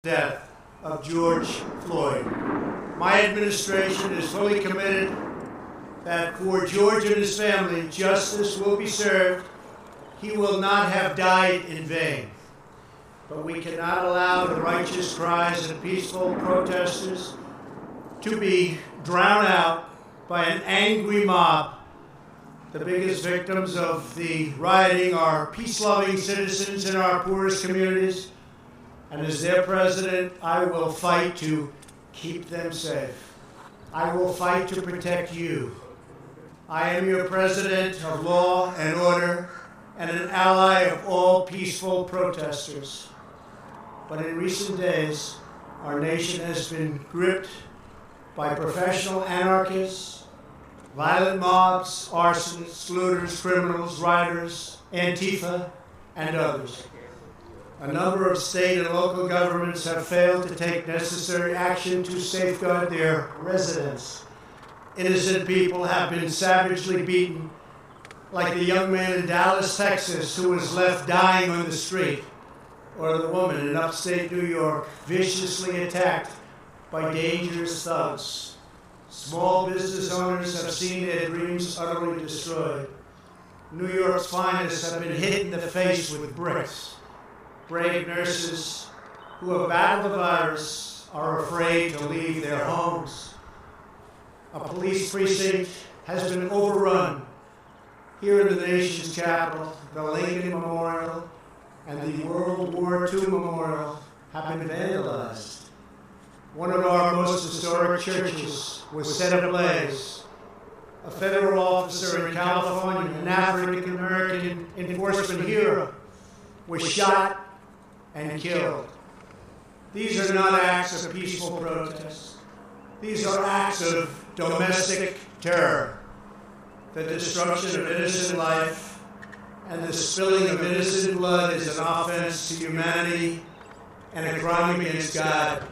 death of George Floyd. My administration is fully committed that for George and his family, justice will be served. He will not have died in vain. But we cannot allow the righteous cries of peaceful protesters to be drowned out by an angry mob. The biggest victims of the rioting are peace-loving citizens in our poorest communities. And as their president, I will fight to keep them safe. I will fight to protect you. I am your president of law and order and an ally of all peaceful protesters. But in recent days, our nation has been gripped by professional anarchists, violent mobs, arsonists, looters, criminals, rioters, Antifa, and others. A number of state and local governments have failed to take necessary action to safeguard their residents. Innocent people have been savagely beaten, like the young man in Dallas, Texas, who was left dying on the street, or the woman in upstate New York viciously attacked by dangerous thugs. Small business owners have seen their dreams utterly destroyed. New York's finest have been hit in the face with bricks. Brave nurses who have battled the virus are afraid to leave their homes. A police precinct has been overrun. Here in the nation's capital, the Lincoln Memorial and the World War II Memorial have been vandalized. One of our most historic churches was set ablaze. A federal officer in California, an African-American enforcement hero, was shot and killed. These are not acts of peaceful protest. These are acts of domestic terror. The destruction of innocent life and the spilling of innocent blood is an offense to humanity and a crime against God.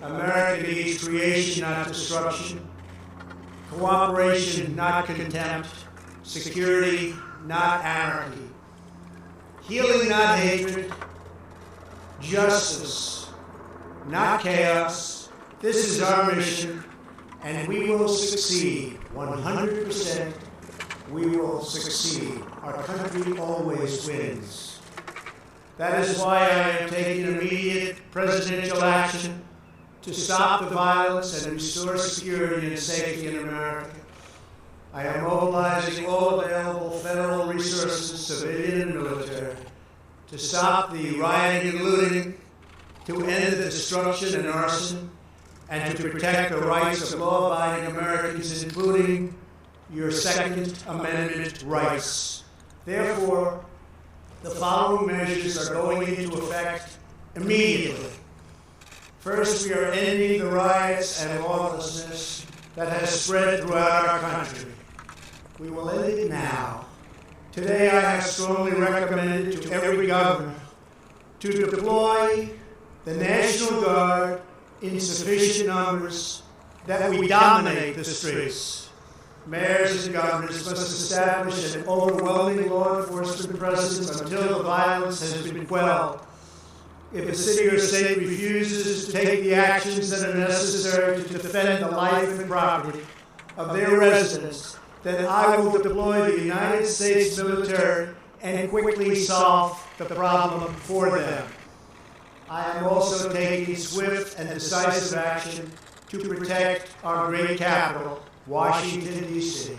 America needs creation, not destruction. Cooperation, not contempt. Security, not anarchy. Healing, not hatred. Justice, not chaos. This is our mission, and we will succeed. 100%, we will succeed. Our country always wins. That is why I am taking immediate presidential action to stop the violence and restore security and safety in America. I am mobilizing all available federal resources, civilian and military, to stop the rioting and looting, to end the destruction and arson, and to protect the rights of law-abiding Americans, including your Second Amendment rights. Therefore, the following measures are going into effect immediately. First, we are ending the riots and lawlessness that has spread throughout our country. We will end it now. Today, I have strongly recommended to every governor to deploy the National Guard in sufficient numbers that we dominate the streets. Mayors and governors must establish an overwhelming law enforcement presence until the violence has been quelled. If a city or state refuses to take the actions that are necessary to defend the life and property of their residents, then I will deploy the United States military and quickly solve the problem for them. I am also taking swift and decisive action to protect our great capital, Washington, D.C.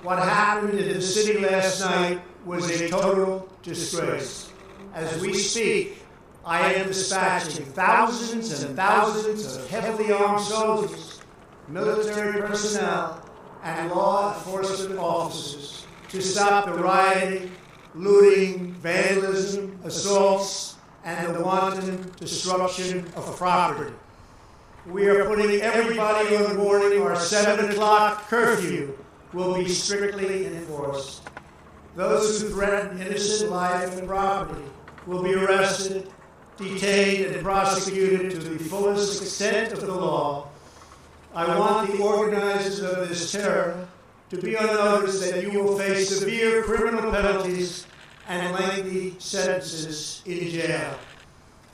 What happened in the city last night was a total disgrace. As we speak, I am dispatching thousands and thousands of heavily armed soldiers, military personnel, and law enforcement officers to stop the rioting, looting, vandalism, assaults, and the wanton destruction of property. We are putting everybody on warning. Our 7 o'clock curfew will be strictly enforced. Those who threaten innocent life and property will be arrested, detained, and prosecuted to the fullest extent of the law. I want the organizers of this terror to be on notice that you will face severe criminal penalties and lengthy sentences in jail.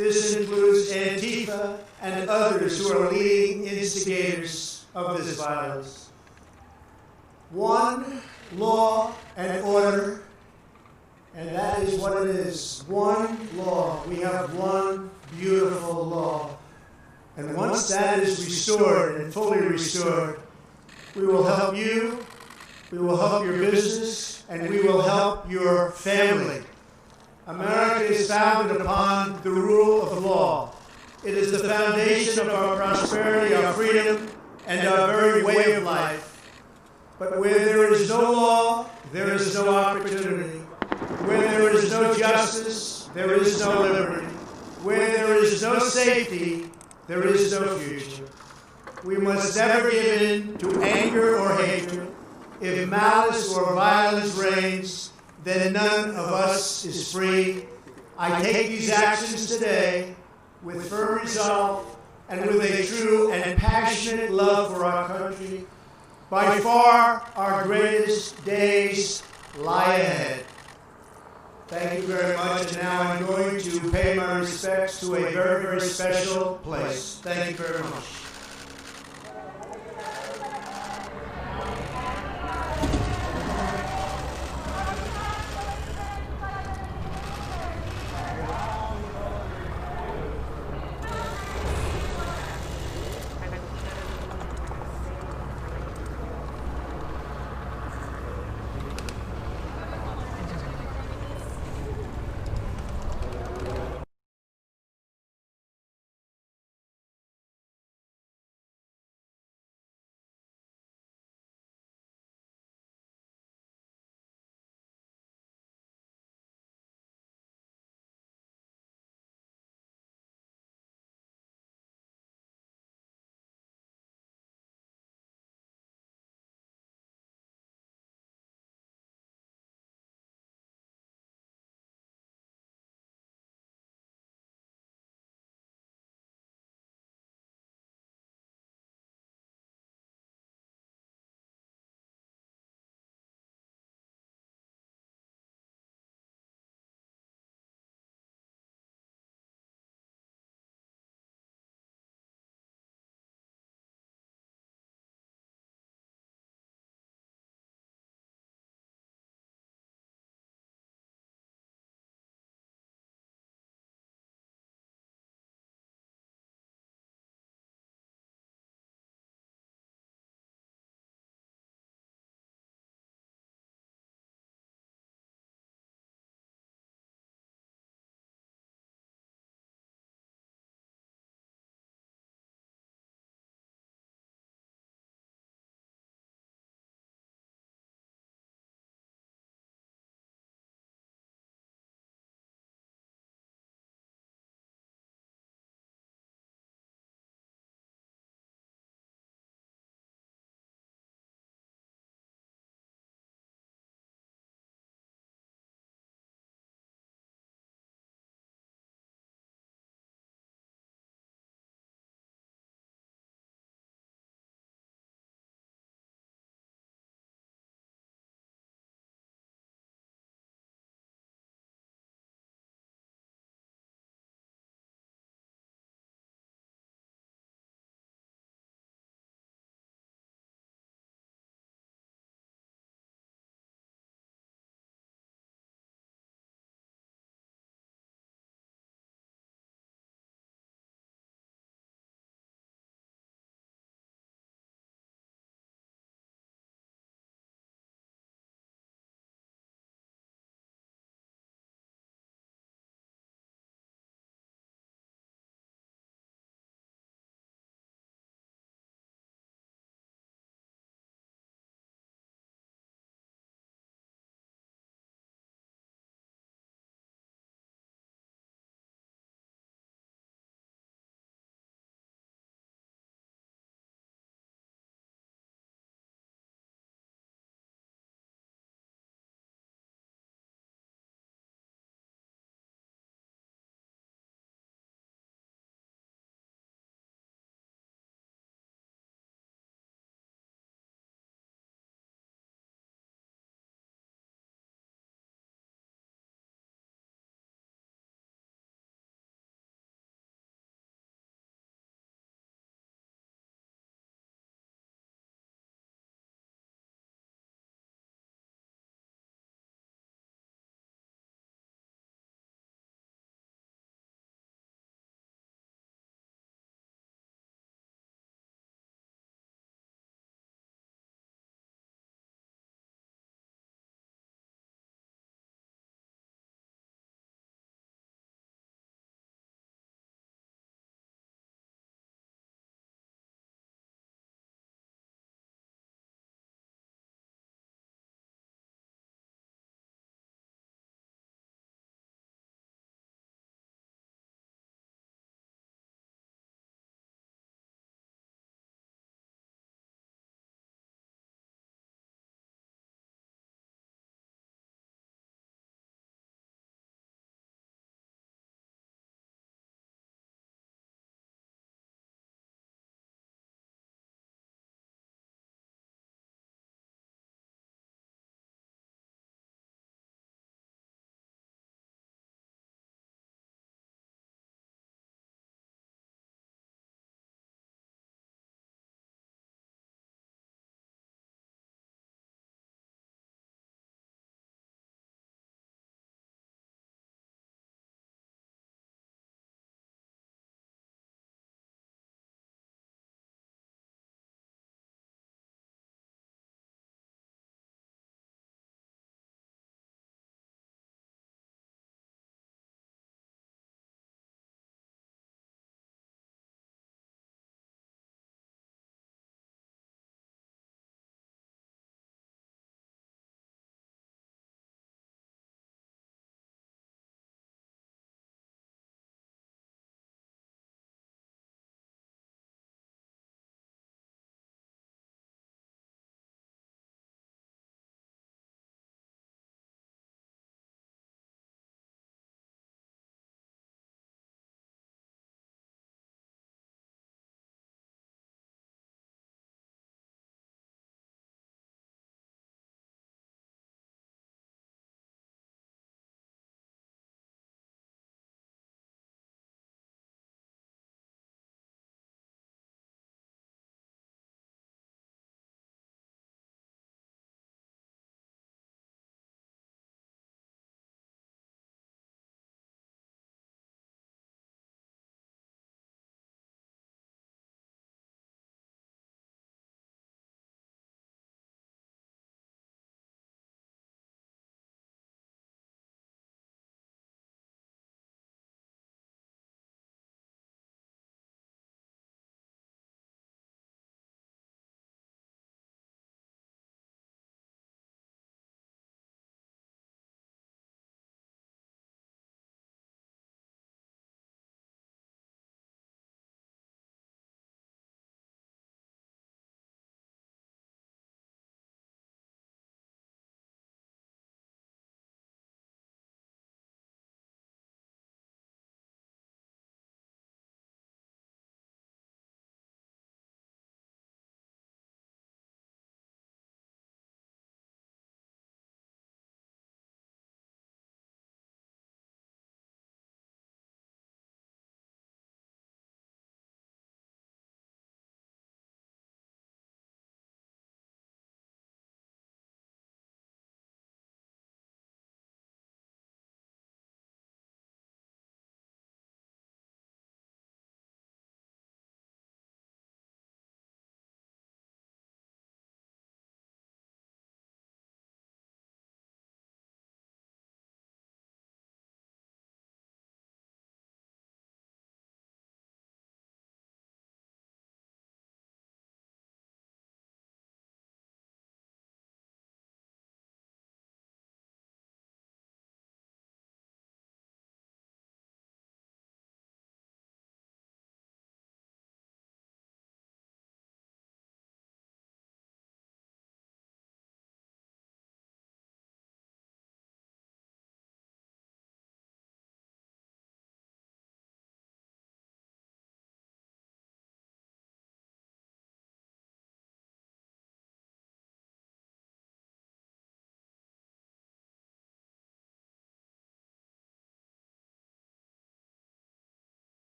This includes Antifa and others who are leading instigators of this violence. One law and order, and that is what it is. One law. We have one beautiful law. And once that is restored and fully restored, we will help you, we will help your business, and we will help your family. America is founded upon the rule of law. It is the foundation of our prosperity, our freedom, and our very way of life. But where there is no law, there is no opportunity. Where there is no justice, there is no liberty. Where there is no safety, there is no future. We must never give in to anger or hatred. If malice or violence reigns, then none of us is free. I take these actions today with firm resolve and with a true and passionate love for our country. By far, our greatest days lie ahead. Thank you very much, and now I'm going to pay my respects to a very, very special place. Thank you very much.